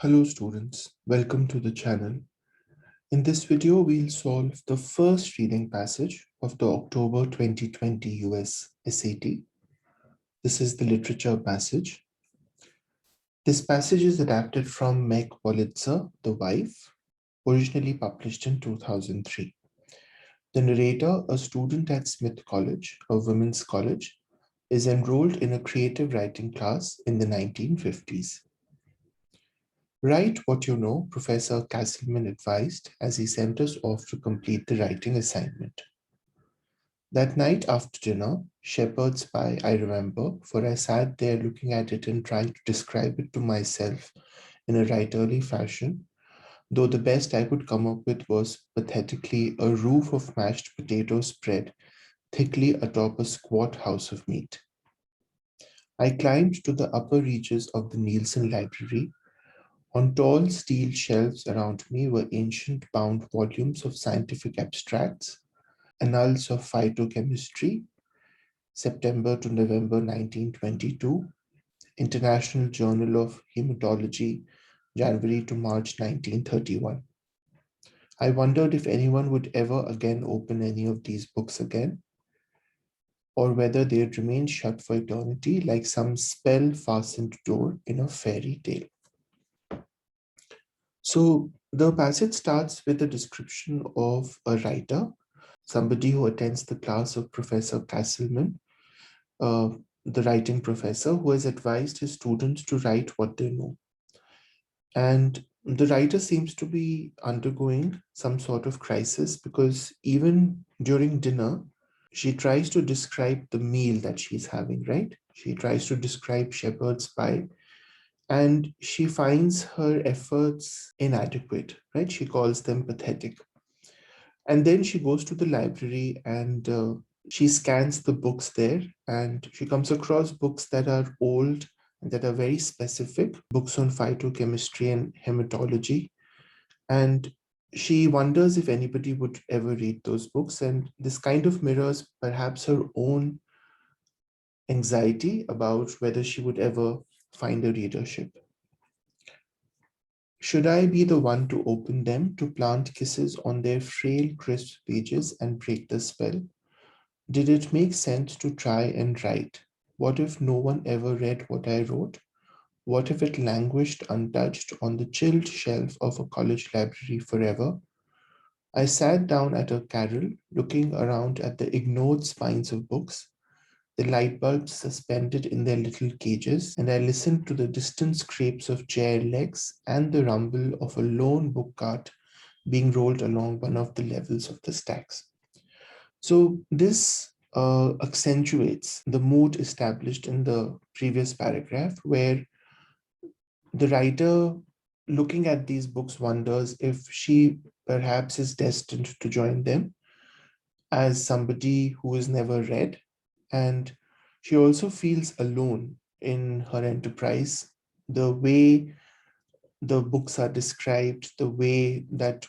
Hello students, welcome to the channel. In this video, we'll solve the first reading passage of the October 2020 US SAT. This is the literature passage. This passage is adapted from Meg Wolitzer, The Wife, originally published in 2003. The narrator, a student at Smith College, a women's college, is enrolled in a creative writing class in the 1950s. Write what you know, Professor Castleman advised as he sent us off to complete the writing assignment. That night after dinner, Shepherd's Pie, I remember, for I sat there looking at it and trying to describe it to myself in a writerly fashion, though the best I could come up with was pathetically a roof of mashed potatoes spread thickly atop a squat house of meat. I climbed to the upper reaches of the Nielsen Library. On tall steel shelves around me were ancient bound volumes of scientific abstracts, Annals of Phytochemistry, September to November 1922, International Journal of Hematology, January to March 1931. I wondered if anyone would ever again open any of these books again, or whether they'd remain shut for eternity like some spell-fastened door in a fairy tale. So the passage starts with a description of a writer, somebody who attends the class of Professor Castleman, the writing professor who has advised his students to write what they know. And the writer seems to be undergoing some sort of crisis because even during dinner, she tries to describe the meal that she's having, right? She tries to describe shepherd's pie and she finds her efforts inadequate, right? She calls them pathetic. And then she goes to the library and she scans the books there and she comes across books that are old and that are very specific, books on phytochemistry and hematology. And she wonders if anybody would ever read those books. And this kind of mirrors perhaps her own anxiety about whether she would ever find a readership. Should I be the one to open them, to plant kisses on their frail, crisp pages and break the spell? Did it make sense to try and write? What if no one ever read what I wrote? What if it languished untouched on the chilled shelf of a college library forever? I sat down at a carrel, looking around at the ignored spines of books, the light bulbs suspended in their little cages, and I listened to the distant scrapes of chair legs and the rumble of a lone book cart being rolled along one of the levels of the stacks. So this accentuates the mood established in the previous paragraph, where the writer, looking at these books, wonders if she perhaps is destined to join them as somebody who has never read. And she also feels alone in her enterprise. The way the books are described, the way that,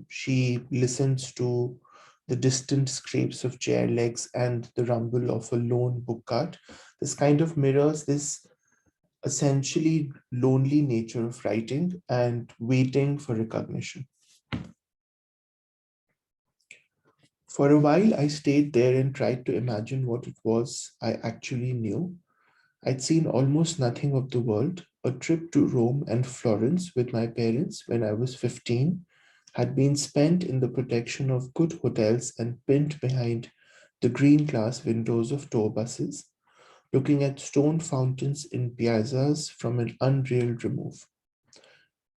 she listens to the distant scrapes of chair legs and the rumble of a lone book cart, this kind of mirrors this essentially lonely nature of writing and waiting for recognition. For a while, I stayed there and tried to imagine what it was I actually knew. I'd seen almost nothing of the world. A trip to Rome and Florence with my parents when I was 15 had been spent in the protection of good hotels and pinned behind the green glass windows of tour buses, looking at stone fountains in piazzas from an unreal remove.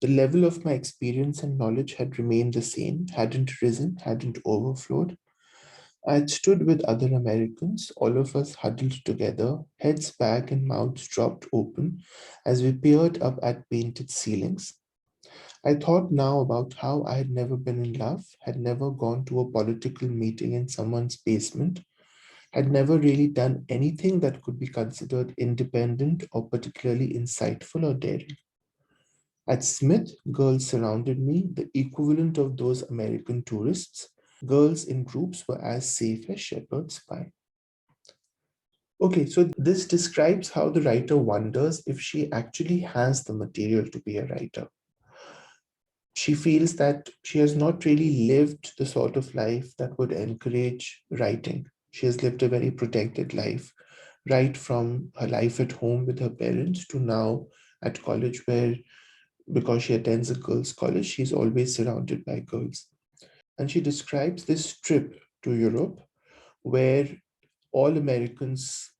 The level of my experience and knowledge had remained the same, hadn't risen, hadn't overflowed. I had stood with other Americans, all of us huddled together, heads back and mouths dropped open as we peered up at painted ceilings. I thought now about how I had never been in love, had never gone to a political meeting in someone's basement, had never really done anything that could be considered independent or particularly insightful or daring. At Smith, girls surrounded me, the equivalent of those American tourists. Girls in groups were as safe as shepherd's pie. Okay, so this describes how the writer wonders if she actually has the material to be a writer. She feels that she has not really lived the sort of life that would encourage writing. She has lived a very protected life, right from her life at home with her parents to now at college, where because she attends a girls' college, she's always surrounded by girls. And she describes this trip to Europe where all Americans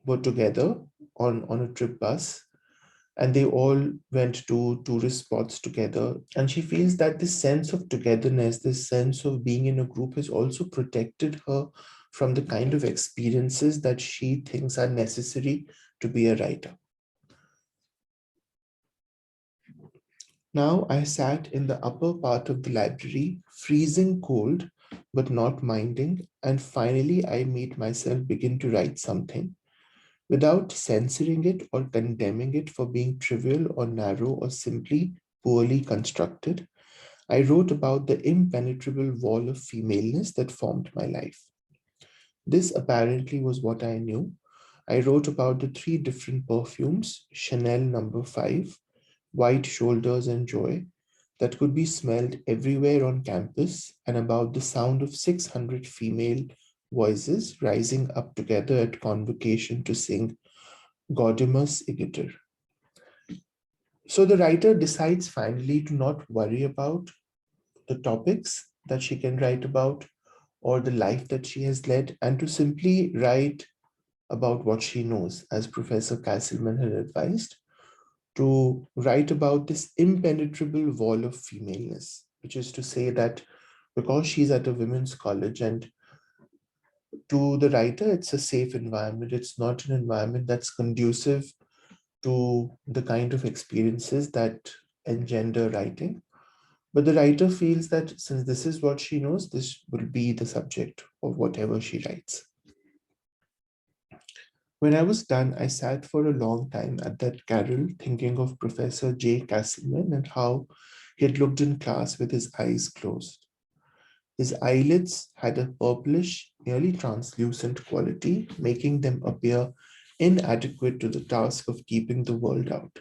were together on a trip bus and they all went to tourist spots together. And she feels that this sense of togetherness, this sense of being in a group has also protected her from the kind of experiences that she thinks are necessary to be a writer. Now I sat in the upper part of the library, freezing cold, but not minding, and finally I made myself begin to write something without censoring it or condemning it for being trivial or narrow or simply poorly constructed. I wrote about the impenetrable wall of femaleness that formed my life. This apparently was what I knew. I wrote about the three different perfumes, Chanel number 5, White Shoulders and Joy, that could be smelled everywhere on campus, and about the sound of 600 female voices rising up together at convocation to sing Gaudeamus Igitur. So the writer decides finally to not worry about the topics that she can write about or the life that she has led and to simply write about what she knows, as Professor Castleman had advised, to write about this impenetrable wall of femaleness, which is to say that because she's at a women's college and to the writer, it's a safe environment. It's not an environment that's conducive to the kind of experiences that engender writing. But the writer feels that since this is what she knows, this will be the subject of whatever she writes. When I was done, I sat for a long time at that carrel thinking of Professor J. Castleman and how he had looked in class with his eyes closed. His eyelids had a purplish, nearly translucent quality, making them appear inadequate to the task of keeping the world out.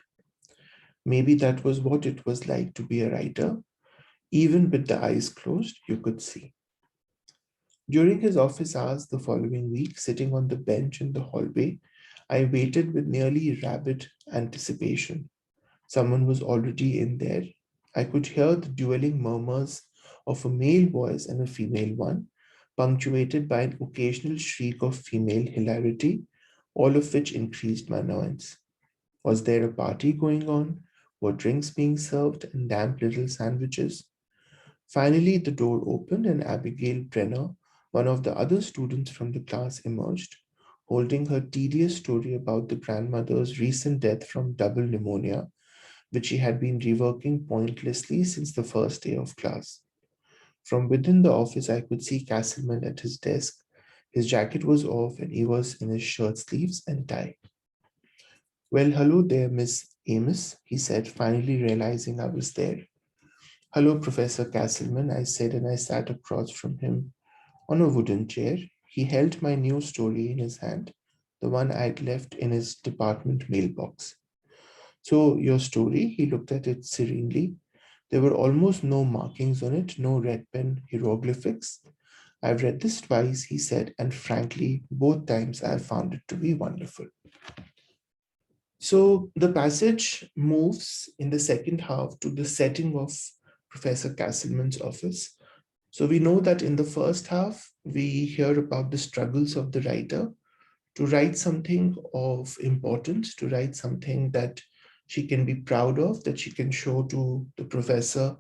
Maybe that was what it was like to be a writer. Even with the eyes closed, you could see. During his office hours the following week, sitting on the bench in the hallway, I waited with nearly rabid anticipation. Someone was already in there. I could hear the dueling murmurs of a male voice and a female one, punctuated by an occasional shriek of female hilarity, all of which increased my annoyance. Was there a party going on? Were drinks being served and damp little sandwiches? Finally, the door opened and Abigail Brenner, one of the other students from the class, emerged, holding her tedious story about the grandmother's recent death from double pneumonia, which she had been reworking pointlessly since the first day of class. From within the office, I could see Castleman at his desk. His jacket was off and he was in his shirt sleeves and tie. Well, hello there, Miss Amos, he said, finally realizing I was there. Hello, Professor Castleman, I said, and I sat across from him on a wooden chair. He held my new story in his hand, the one I'd left in his department mailbox. So, your story, he looked at it serenely. There were almost no markings on it, no red pen hieroglyphics. I've read this twice, he said, and frankly, both times I found it to be wonderful. So the passage moves in the second half to the setting of Professor Castleman's office. So we know that in the first half, we hear about the struggles of the writer to write something of importance, to write something that she can be proud of, that she can show to the professor.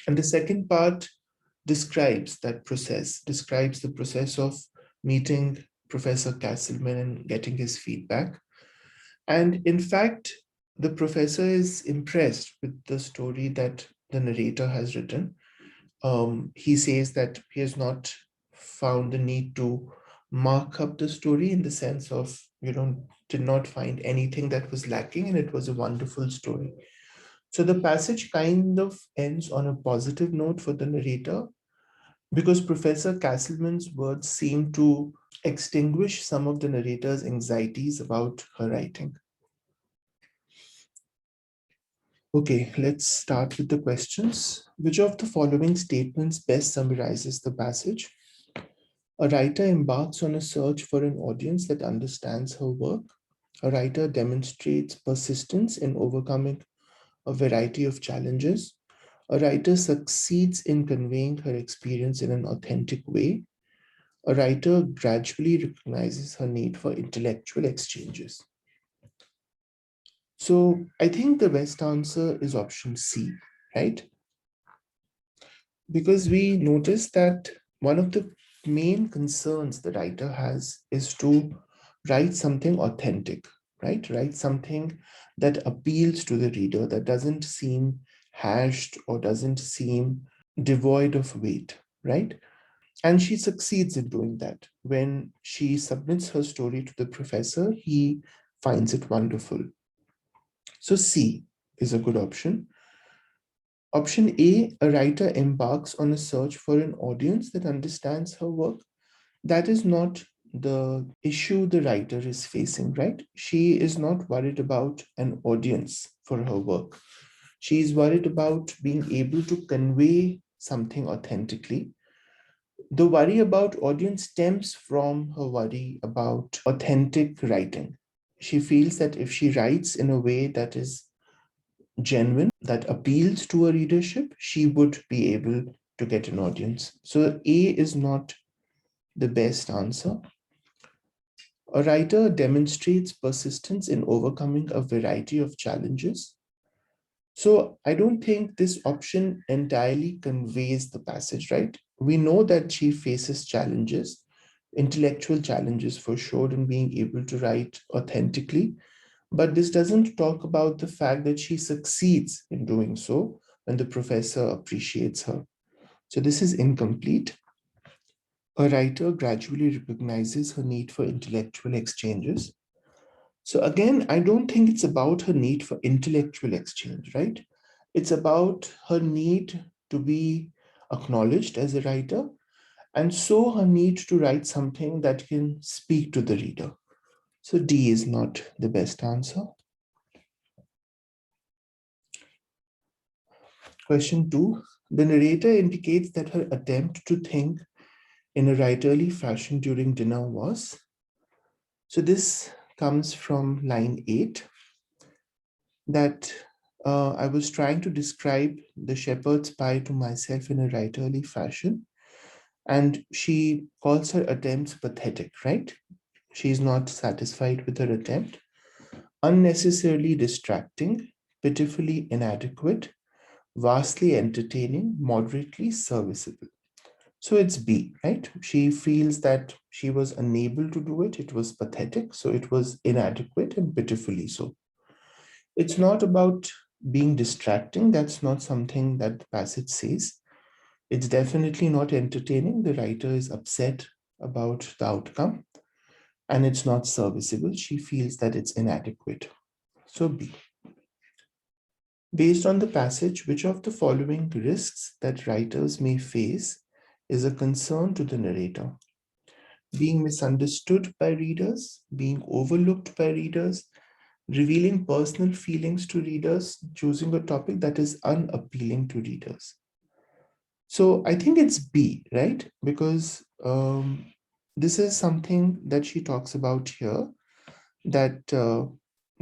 And the second part describes that process, describes the process of meeting Professor Castleman and getting his feedback. And in fact, the professor is impressed with the story that the narrator has written. He says that he has not found the need to mark up the story in the sense of, did not find anything that was lacking, and it was a wonderful story. So the passage kind of ends on a positive note for the narrator, because Professor Castleman's words seem to extinguish some of the narrator's anxieties about her writing. Okay, let's start with the questions. Which of the following statements best summarizes the passage? A writer embarks on a search for an audience that understands her work. A writer demonstrates persistence in overcoming a variety of challenges. A writer succeeds in conveying her experience in an authentic way. A writer gradually recognizes her need for intellectual exchanges. So I think the best answer is option C, right? Because we notice that one of the main concerns the writer has is to write something authentic, right? Write something that appeals to the reader, that doesn't seem hashed or doesn't seem devoid of weight, right? And she succeeds in doing that. When she submits her story to the professor, he finds it wonderful. So C is a good option. Option A, writer embarks on a search for an audience that understands her work. That is not the issue the writer is facing, right? She is not worried about an audience for her work. She is worried about being able to convey something authentically. The worry about audience stems from her worry about authentic writing. She feels that if she writes in a way that is genuine, that appeals to a readership, she would be able to get an audience. So A is not the best answer. A writer demonstrates persistence in overcoming a variety of challenges. So I don't think this option entirely conveys the passage, right? We know that she faces challenges, intellectual challenges for sure, in being able to write authentically. But this doesn't talk about the fact that she succeeds in doing so when the professor appreciates her. So this is incomplete. A writer gradually recognizes her need for intellectual exchanges. So again, I don't think it's about her need for intellectual exchange, right? It's about her need to be acknowledged as a writer, and so her need to write something that can speak to the reader. So D is not the best answer. Question 2. The narrator indicates that her attempt to think in a writerly fashion during dinner was. So this comes from line 8, that I was trying to describe the shepherd's pie to myself in a writerly fashion. And she calls her attempts pathetic, right? She's not satisfied with her attempt. Unnecessarily distracting, pitifully inadequate, vastly entertaining, moderately serviceable. So it's B, right? She feels that she was unable to do it. It was pathetic. So it was inadequate and pitifully so. It's not about being distracting. That's not something that the passage says. It's definitely not entertaining. The writer is upset about the outcome, and it's not serviceable. She feels that it's inadequate. So B. Based on the passage, which of the following risks that writers may face is a concern to the narrator? Being misunderstood by readers, being overlooked by readers, revealing personal feelings to readers, choosing a topic that is unappealing to readers. So I think it's B, right? Because this is something that she talks about here, that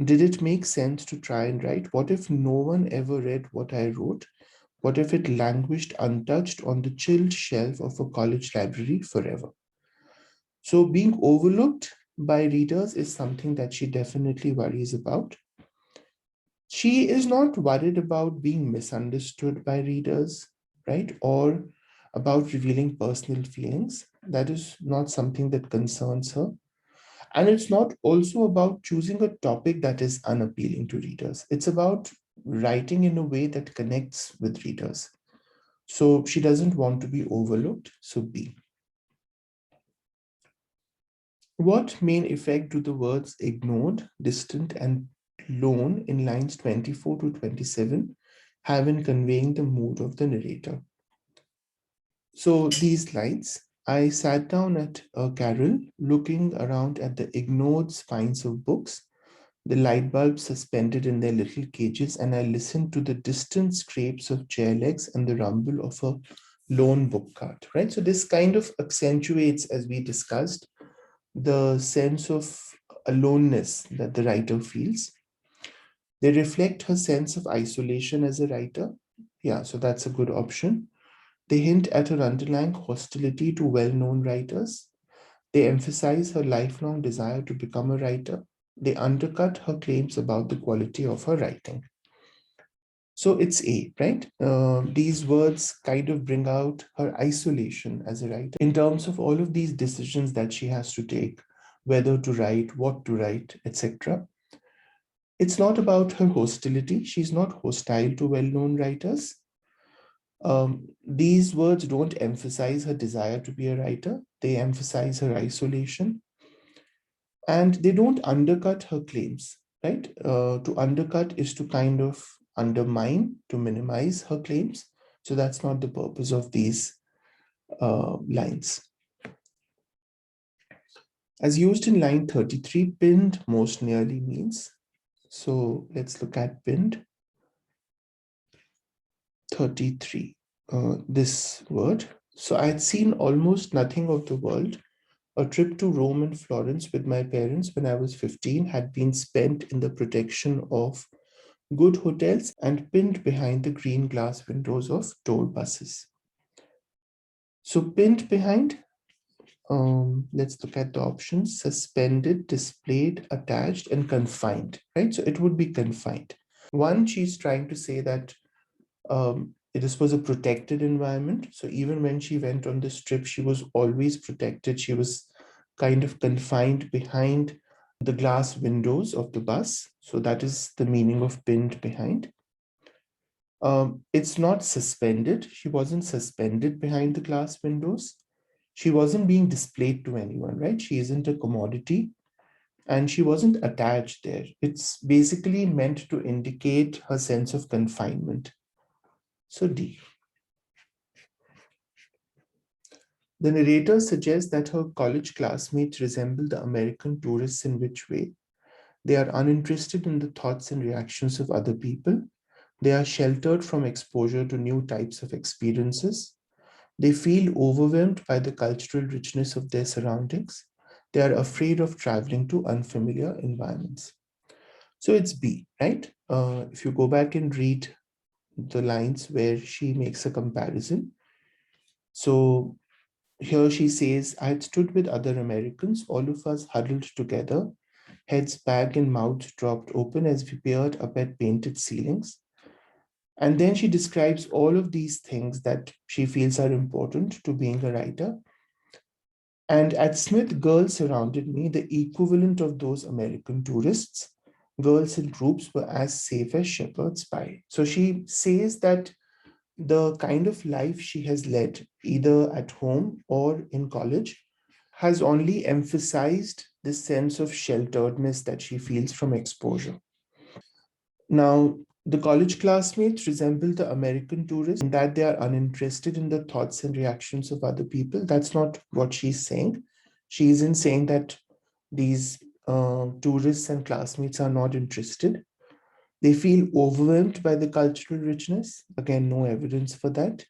did it make sense to try and write? What if no one ever read what I wrote? What if it languished untouched on the chilled shelf of a college library forever? So being overlooked by readers is something that she definitely worries about. She is not worried about being misunderstood by readers, right? Or about revealing personal feelings. That is not something that concerns her. And it's not also about choosing a topic that is unappealing to readers. It's about writing in a way that connects with readers. So she doesn't want to be overlooked. So B. What main effect do the words ignored, distant, and lone in lines 24 to 27 have in conveying the mood of the narrator? So these lines, I sat down at a carrel, looking around at the ignored spines of books, the light bulbs suspended in their little cages, and I listened to the distant scrapes of chair legs and the rumble of a lone book cart, right? So this kind of accentuates, as we discussed, the sense of aloneness that the writer feels. They reflect her sense of isolation as a writer. Yeah, so that's a good option. They hint at her underlying hostility to well-known writers. They emphasize her lifelong desire to become a writer. They undercut her claims about the quality of her writing. So it's A, right? These words kind of bring out her isolation as a writer in terms of all of these decisions that she has to take, whether to write, what to write, etc. It's not about her hostility. She's not hostile to well-known writers. These words don't emphasize her desire to be a writer. They emphasize her isolation, and they don't undercut her claims, right? To undercut is to kind of undermine, to minimize her claims. So that's not the purpose of these lines. As used in line 33, pinned most nearly means. So let's look at pinned 33, this word. So I had seen almost nothing of the world. A trip to Rome and Florence with my parents when I was 15 had been spent in the protection of good hotels and pinned behind the green glass windows of tour buses. So pinned behind, let's look at the options: suspended, displayed, attached, and confined, right? So it would be confined. One, she's trying to say that this was a protected environment. So even when she went on this trip, she was always protected. She was kind of confined behind the glass windows of the bus. So that is the meaning of pinned behind. It's not suspended. She wasn't suspended behind the glass windows. She wasn't being displayed to anyone, right? She isn't a commodity, and she wasn't attached there. It's basically meant to indicate her sense of confinement. So D. The narrator suggests that her college classmates resemble the American tourists in which way? They are uninterested in the thoughts and reactions of other people. They are sheltered from exposure to new types of experiences. They feel overwhelmed by the cultural richness of their surroundings. They are afraid of traveling to unfamiliar environments. So it's B, right? If you go back and read the lines where she makes a comparison. So here she says, I had stood with other Americans, all of us huddled together, heads back and mouths dropped open as we peered up at painted ceilings. And then she describes all of these things that she feels are important to being a writer. And at Smith, girls surrounded me, the equivalent of those American tourists. Girls in groups were as safe as shepherd's pie. So she says that the kind of life she has led, either at home or in college, has only emphasized this sense of shelteredness that she feels from exposure. Now, the college classmates resemble the American tourists in that they are uninterested in the thoughts and reactions of other people. That's not what she's saying. She isn't saying that these tourists and classmates are not interested. They feel overwhelmed by the cultural richness. Again, no evidence for that.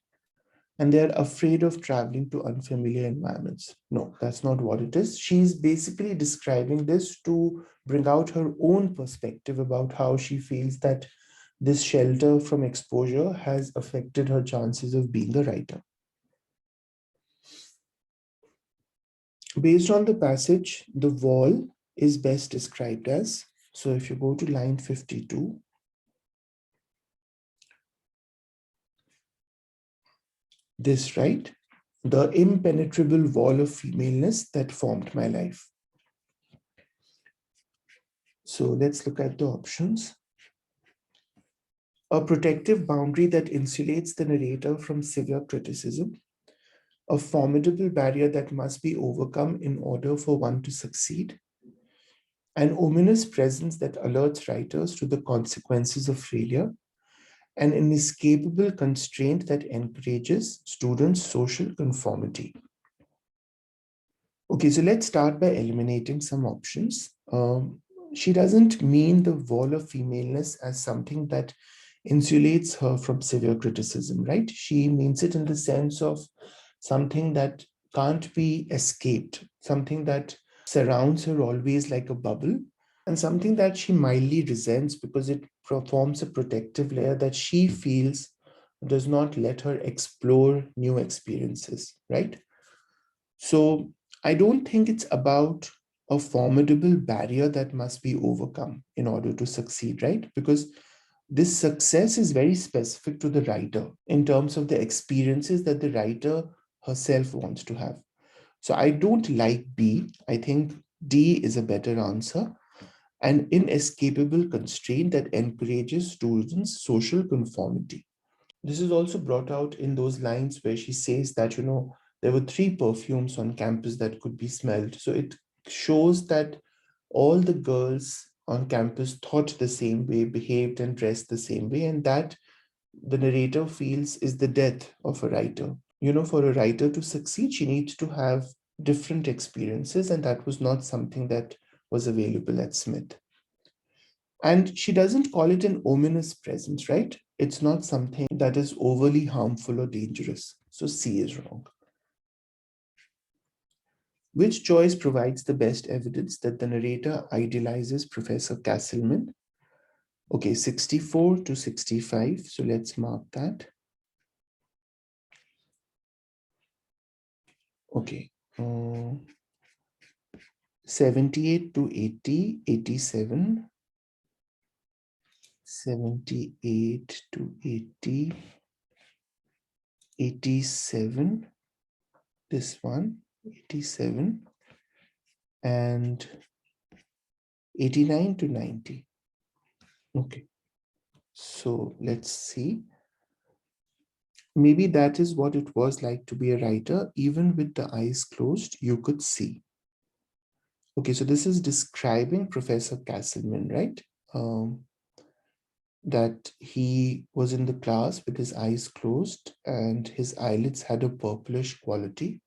And they're afraid of traveling to unfamiliar environments. No, that's not what it is. She's basically describing this to bring out her own perspective about how she feels that this shelter from exposure has affected her chances of being a writer. Based on the passage, the wall is best described as, so if you go to line 52, this, right? The impenetrable wall of femaleness that formed my life. So let's look at the options. A protective boundary that insulates the narrator from severe criticism, a formidable barrier that must be overcome in order for one to succeed, an ominous presence that alerts writers to the consequences of failure, an inescapable constraint that encourages students' social conformity. Okay, so let's start by eliminating some options. She doesn't mean the wall of femaleness as something that insulates her from severe criticism, right? She means it in the sense of something that can't be escaped, something that surrounds her always like a bubble, and something that she mildly resents because it forms a protective layer that she feels does not let her explore new experiences, right? So I don't think it's about a formidable barrier that must be overcome in order to succeed, right? Because this success is very specific to the writer in terms of the experiences that the writer herself wants to have. So I don't like B. I think D is a better answer. An inescapable constraint that encourages students' social conformity. This is also brought out in those lines where she says that, there were 3 perfumes on campus that could be smelled. So it shows that all the girls on campus thought the same way, behaved and dressed the same way, and that the narrator feels is the death of a writer. For a writer to succeed, she needs to have different experiences, and that was not something that was available at Smith. And she doesn't call it an ominous presence, right? It's not something that is overly harmful or dangerous. So C is wrong. Which choice provides the best evidence that the narrator idealizes Professor Castleman? Okay, 64 to 65. So let's mark that. Okay. 78 to 80, 87. 78 to 80, 87. This one, 87. And 89 to 90. Okay, so let's see. Maybe that is what it was like to be a writer. Even with the eyes closed, you could see. Okay, so this is describing Professor Castleman, right? That he was in the class with his eyes closed and his eyelids had a purplish quality.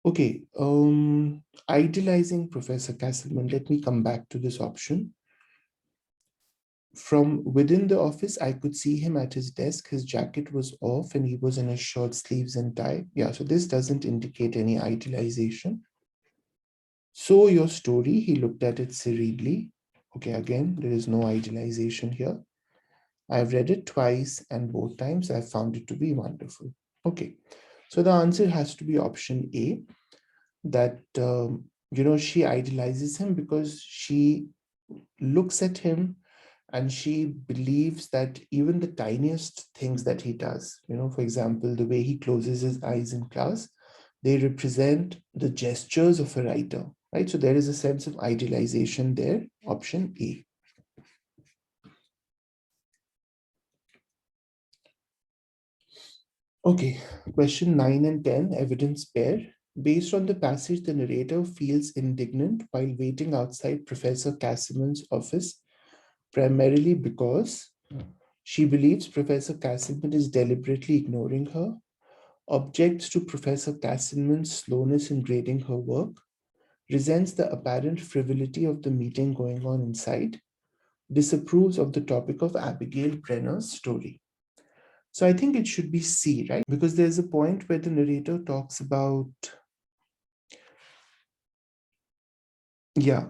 Okay, idealizing Professor Castleman. Let me come back to this option. From within the office, I could see him at his desk. His jacket was off and he was in his shirt sleeves and tie. Yeah, so this doesn't indicate any idealization. So your story, he looked at it serenely. Okay, again, there is no idealization here. I've read it twice and both times I found it to be wonderful. Okay, so the answer has to be option A, that, she idolizes him because she looks at him and she believes that even the tiniest things that he does, for example, the way he closes his eyes in class, they represent the gestures of a writer, right? So there is a sense of idealization there, option A. Okay, question 9 and 10, evidence pair. Based on the passage, the narrator feels indignant while waiting outside Professor Castleman's office, primarily because she believes Professor Castleman is deliberately ignoring her, objects to Professor Castleman's slowness in grading her work, resents the apparent frivolity of the meeting going on inside, disapproves of the topic of Abigail Brenner's story. So I think it should be C, right? Because there's a point where the narrator talks about,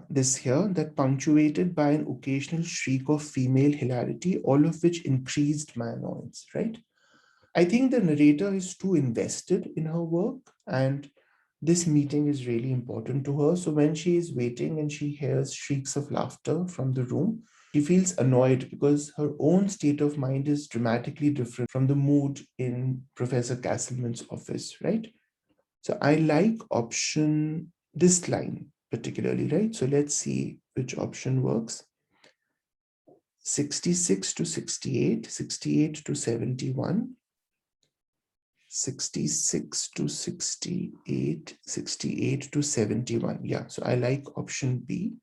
this here, that punctuated by an occasional shriek of female hilarity, all of which increased my annoyance, right? I think the narrator is too invested in her work and this meeting is really important to her. So when she is waiting and she hears shrieks of laughter from the room, she feels annoyed because her own state of mind is dramatically different from the mood in Professor Castleman's office, right? So I like this line particularly, right? So let's see which option works. 66 to 68, 68 to 71, 66 to 68, 68 to 71. Yeah, so I like option B.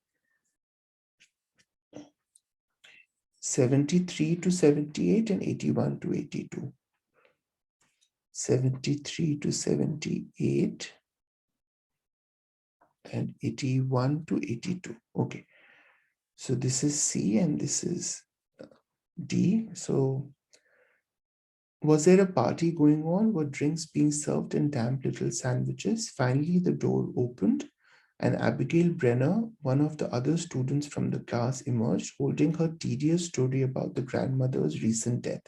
73 to 78 and 81 to 82. 73 to 78 and 81 to 82. Okay. So this is C and this is D. So was there a party going on? Were drinks being served in damp little sandwiches? Finally, the door opened and Abigail Brenner, one of the other students from the class, emerged holding her tedious story about the grandmother's recent death.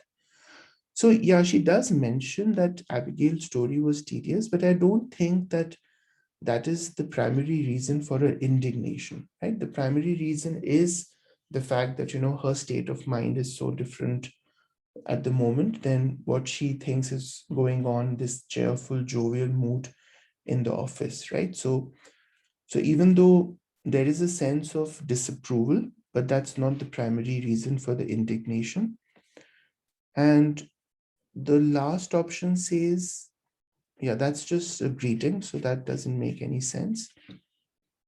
So yeah, she does mention that Abigail's story was tedious, but I don't think that that is the primary reason for her indignation, right? The primary reason is the fact that, her state of mind is so different at the moment than what she thinks is going on, this cheerful, jovial mood in the office, right? So even though there is a sense of disapproval, but that's not the primary reason for the indignation. And the last option says, yeah, that's just a greeting, so that doesn't make any sense.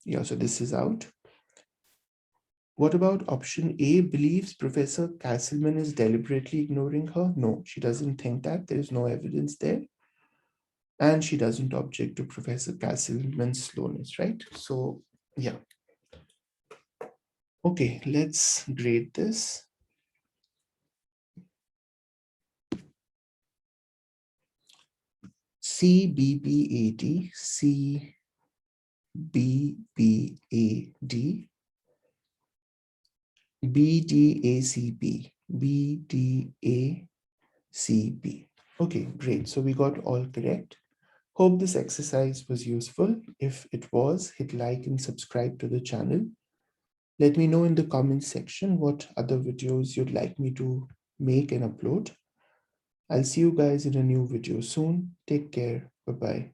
Yeah, so this is out. What about option A? Believes Professor Castleman is deliberately ignoring her? No, she doesn't think that. There is no evidence there. And she doesn't object to Professor Castleman's slowness, right? So, yeah. Okay, let's grade this. CBBAD, CBBAD, BDACB, BDACB. Okay, great. So we got all correct. Hope this exercise was useful. If it was, hit like and subscribe to the channel. Let me know in the comment section what other videos you'd like me to make and upload. I'll see you guys in a new video soon. Take care. Bye-bye.